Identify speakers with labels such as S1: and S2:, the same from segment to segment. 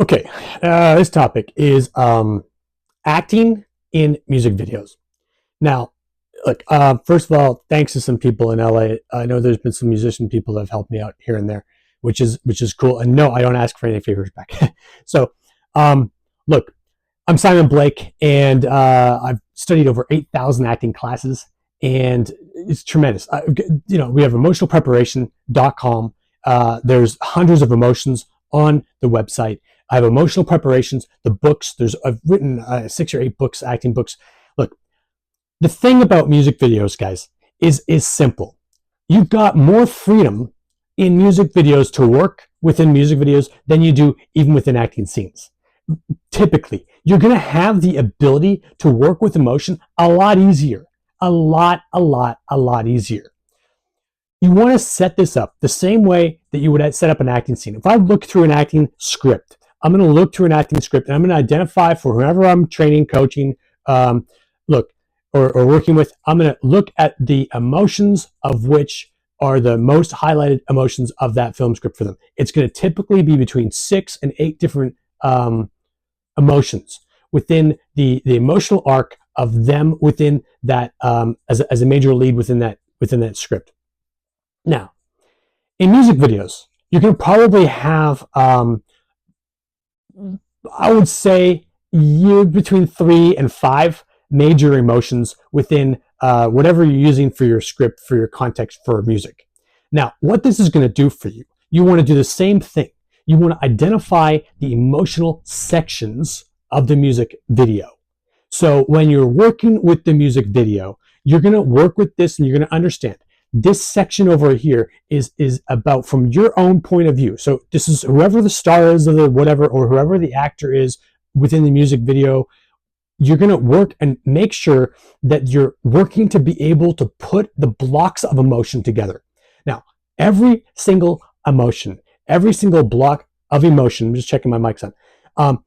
S1: Okay, this topic is acting in music videos. Now, look, first of all, thanks to some people in LA. I know there's been some musician people that have helped me out here and there, which is cool. And no, I don't ask for any favors back. So, um, look, I'm Simon Blake, and I've studied over 8,000 acting classes, and it's tremendous. We have emotionalpreparation.com. There's hundreds of emotions on the website. I have emotional preparations, the books. I've written 6 or 8 books, acting books. Look, the thing about music videos, guys, is simple. You've got more freedom in music videos to work within music videos than you do even within acting scenes. Typically, you're going to have the ability to work with emotion a lot easier. A lot easier. You want to set this up the same way that you would set up an acting scene. If I look through an acting script, I'm going to look through an acting script and I'm going to identify for whoever I'm training, coaching, look, or working with, I'm going to look at the emotions of which are the most highlighted emotions of that film script for them. It's going to typically be between 6 and 8 different emotions within the emotional arc of them within that as a major lead within that script. Now, in music videos, you can probably have I would say between 3 and 5 major emotions within whatever you're using for your script, for your context for music. Now, what this is going to do for you, you want to do the same thing. You want to identify the emotional sections of the music video. So when you're working with the music video, you're going to work with this and you're going to understand this section over here is about from your own point of view. So this is whoever the star is of the whatever, or whoever the actor is within the music video. You're going to work and make sure that you're working to be able to put the blocks of emotion together. Now, every single emotion, every single block of emotion, I'm just checking my mic's on,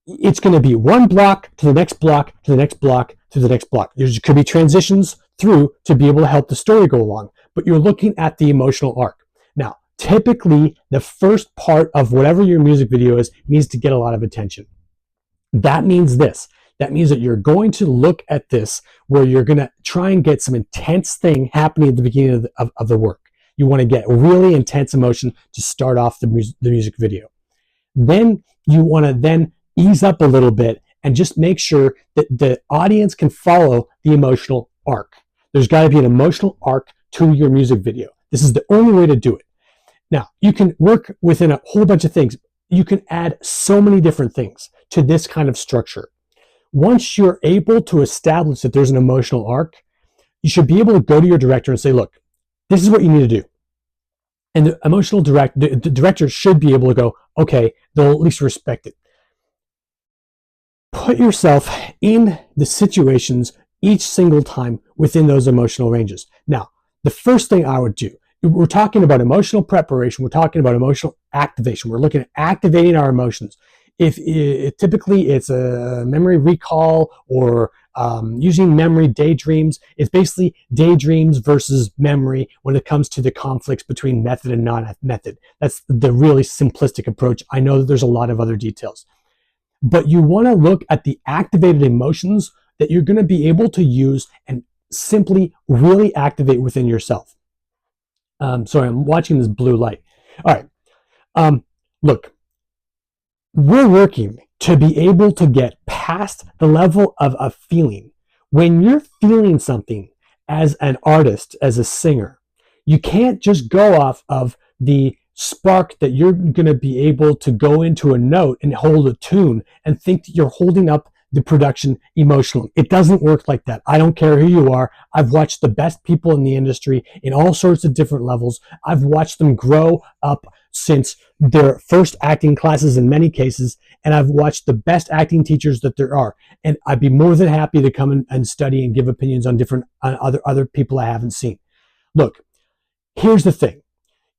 S1: it's going to be one block to the next block to the next block to the next block. There could be transitions through to be able to help the story go along, but you're looking at the emotional arc. Now, typically, the first part of whatever your music video is needs to get a lot of attention. That means this. That means that you're going to look at this where you're going to try and get some intense thing happening at the beginning of the work. You want to get really intense emotion to start off the music video. Then you want to then ease up a little bit and just make sure that the audience can follow the emotional arc. There's got to be an emotional arc to your music video. This is the only way to do it. Now, you can work within a whole bunch of things. You can add so many different things to this kind of structure. Once you're able to establish that there's an emotional arc, you should be able to go to your director and say, look, this is what you need to do. And the director should be able to go, okay, they'll at least respect it. Put yourself in the situations each single time within those emotional ranges. Now, the first thing I would do, we're talking about emotional preparation, we're talking about emotional activation, we're looking at activating our emotions. If typically it's a memory recall or using memory daydreams, it's basically daydreams versus memory when it comes to the conflicts between method and non-method. That's the really simplistic approach. I know that there's a lot of other details. But you want to look at the activated emotions that you're going to be able to use and simply really activate within yourself. Sorry, I'm watching this blue light. All right. Look, we're working to be able to get past the level of a feeling. When you're feeling something as an artist, as a singer, you can't just go off of the spark that you're going to be able to go into a note and hold a tune and think that you're holding up the production emotionally. It doesn't work like that. I don't care who you are. I've watched the best people in the industry in all sorts of different levels. I've watched them grow up since their first acting classes in many cases, and I've watched the best acting teachers that there are. And I'd be more than happy to come and study and give opinions on different other people I haven't seen. Look, here's the thing.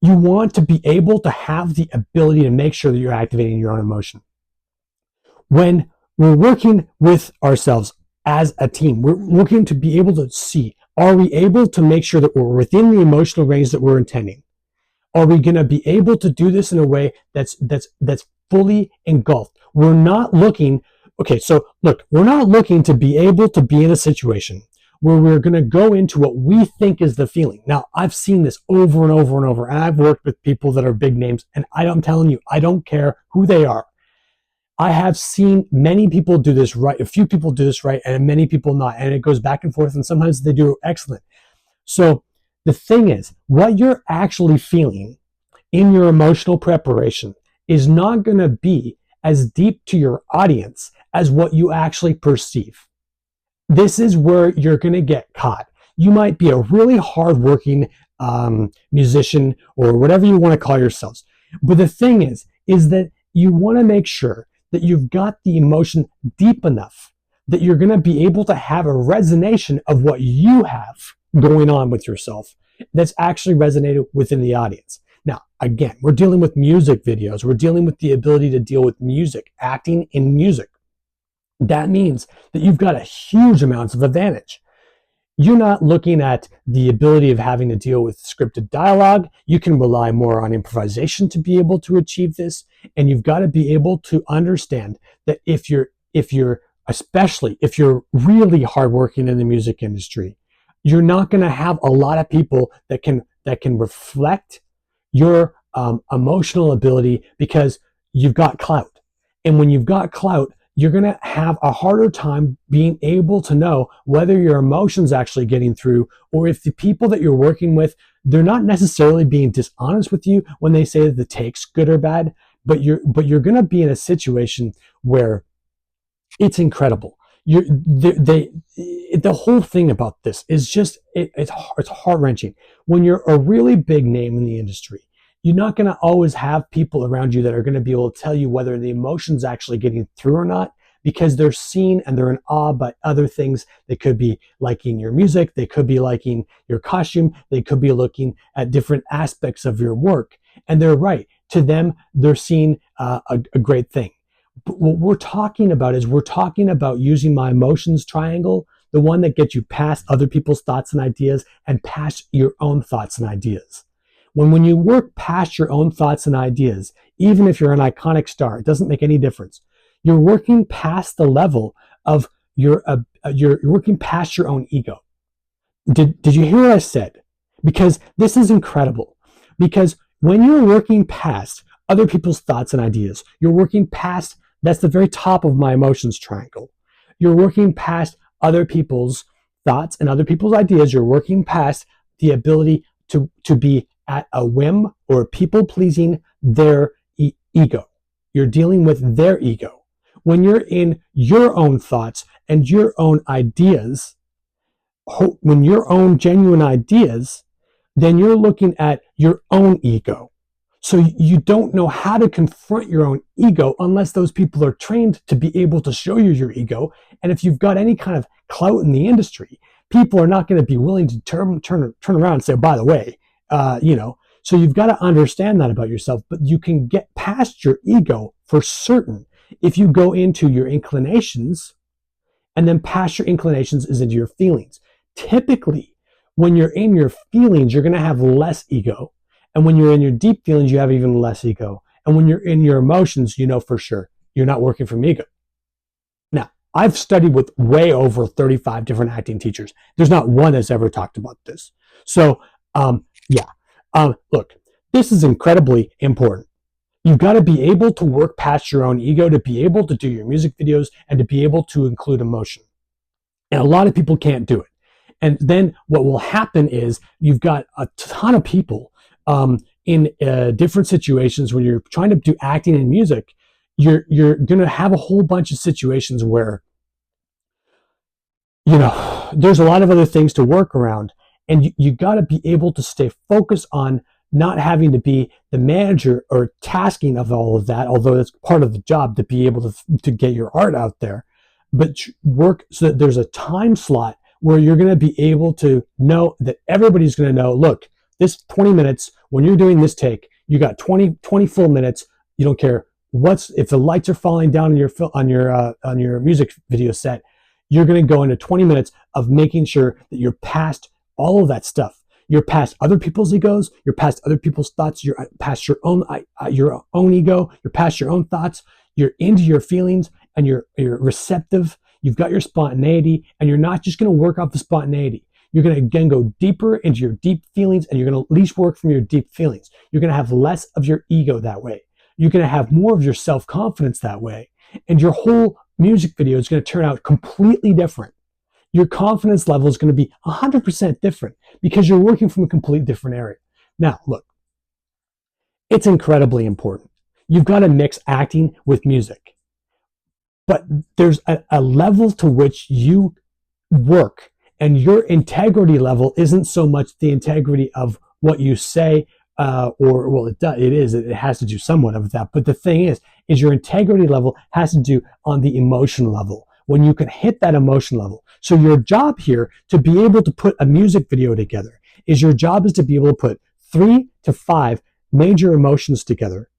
S1: You want to be able to have the ability to make sure that you're activating your own emotion. When we're working with ourselves as a team, we're looking to be able to see, are we able to make sure that we're within the emotional range that we're intending? Are we going to be able to do this in a way that's fully engulfed. We're not looking, okay, so look, we're not looking to be able to be in a situation where we're going to go into what we think is the feeling. Now, I've seen this over and over and over, and I've worked with people that are big names, and I'm telling you, I don't care who they are. I have seen many people do this right, a few people do this right, and many people not, and it goes back and forth, and sometimes they do excellent. So the thing is, what you're actually feeling in your emotional preparation is not going to be as deep to your audience as what you actually perceive. This is where you're going to get caught. You might be a really hardworking musician or whatever you want to call yourselves. But the thing is that you want to make sure that you've got the emotion deep enough that you're going to be able to have a resonation of what you have going on with yourself that's actually resonated within the audience. Now, again, we're dealing with music videos. We're dealing with the ability to deal with music, acting in music. That means that you've got a huge amounts of advantage. You're not looking at the ability of having to deal with scripted dialogue. You can rely more on improvisation to be able to achieve this. And you've got to be able to understand that especially if you're really hardworking in the music industry, you're not going to have a lot of people that can reflect your emotional ability because you've got clout. And when you've got clout, you're going to have a harder time being able to know whether your emotions actually getting through, or if the people that you're working with, they're not necessarily being dishonest with you when they say that the take's good or bad, but you're going to be in a situation where it's incredible. The whole thing about this is just, it's heart-wrenching. When you're a really big name in the industry, you're not going to always have people around you that are going to be able to tell you whether the emotion's actually getting through or not, because they're seen and they're in awe by other things. They could be liking your music. They could be liking your costume. They could be looking at different aspects of your work. And they're right. To them, they're seeing a great thing. But what we're talking about is we're talking about using my emotions triangle, the one that gets you past other people's thoughts and ideas and past your own thoughts and ideas. When you work past your own thoughts and ideas, even if you're an iconic star, it doesn't make any difference. You're working past the level of you're working past your own ego. Did you hear what I said? Because this is incredible. Because when you're working past other people's thoughts and ideas, you're working past, that's the very top of my emotions triangle. You're working past other people's thoughts and other people's ideas. You're working past the ability to be at a whim or people pleasing their ego. You're dealing with their ego. When you're in your own thoughts and your own ideas, when your own genuine ideas, then you're looking at your own ego. So you don't know how to confront your own ego unless those people are trained to be able to show you your ego. And if you've got any kind of clout in the industry, people are not going to be willing to turn around and say, by the way, so you've got to understand that about yourself, but you can get past your ego for certain if you go into your inclinations, and then past your inclinations is into your feelings. Typically, when you're in your feelings, you're going to have less ego. And when you're in your deep feelings, you have even less ego. And when you're in your emotions, you know for sure you're not working from ego. Now, I've studied with way over 35 different acting teachers. There's not one that's ever talked about this. So, look, this is incredibly important. You've got to be able to work past your own ego to be able to do your music videos and to be able to include emotion. And a lot of people can't do it. And then what will happen is you've got a ton of people in different situations when you're trying to do acting and music. You're going to have a whole bunch of situations where, there's a lot of other things to work around. And you got to be able to stay focused on not having to be the manager or tasking of all of that, although that's part of the job to be able to get your art out there, but work so that there's a time slot where you're going to be able to know that everybody's going to know, look, this 20 minutes, when you're doing this take, you got 20 full minutes. You don't care if the lights are falling down on your music video set, you're going to go into 20 minutes of making sure that you're past all of that stuff. You're past other people's egos. You're past other people's thoughts. You're past your own ego. You're past your own thoughts. You're into your feelings, and you're receptive. You've got your spontaneity, and you're not just going to work off the spontaneity. You're going to again go deeper into your deep feelings, and you're going to at least work from your deep feelings. You're going to have less of your ego that way. You're going to have more of your self-confidence that way, and your whole music video is going to turn out completely different. Your confidence level is going to be 100% different because you're working from a completely different area. Now, look, it's incredibly important. You've got to mix acting with music. But there's a level to which you work, and your integrity level isn't so much the integrity of what you say, it has to do somewhat of that. But the thing is your integrity level has to do on the emotion level, when you can hit that emotion level. So your job here to be able to put a music video together is to be able to put 3 to 5 major emotions together,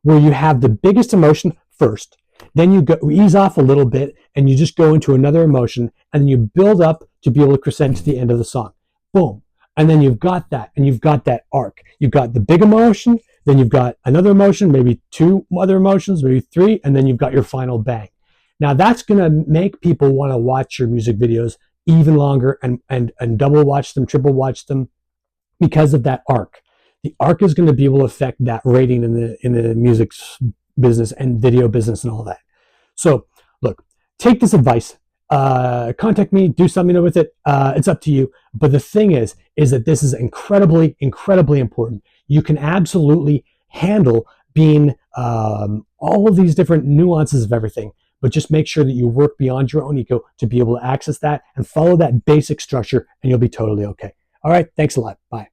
S1: where you have the biggest emotion first, then you go ease off a little bit, and you just go into another emotion, and then you build up to be able to crescend to the end of the song. Boom. And then you've got that, and you've got that arc. You've got the big emotion, then you've got another emotion, maybe 2 other emotions, maybe 3, and then you've got your final bang. Now that's going to make people want to watch your music videos even longer, and double watch them, triple watch them, because of that arc. The arc is going to be able to affect that rating in the music business and video business and all that. So look, take this advice. Contact me, do something with it. It's up to you. But the thing is that this is incredibly, incredibly important. You can absolutely handle being all of these different nuances of everything, but just make sure that you work beyond your own ego to be able to access that and follow that basic structure, and you'll be totally okay. All right. Thanks a lot. Bye.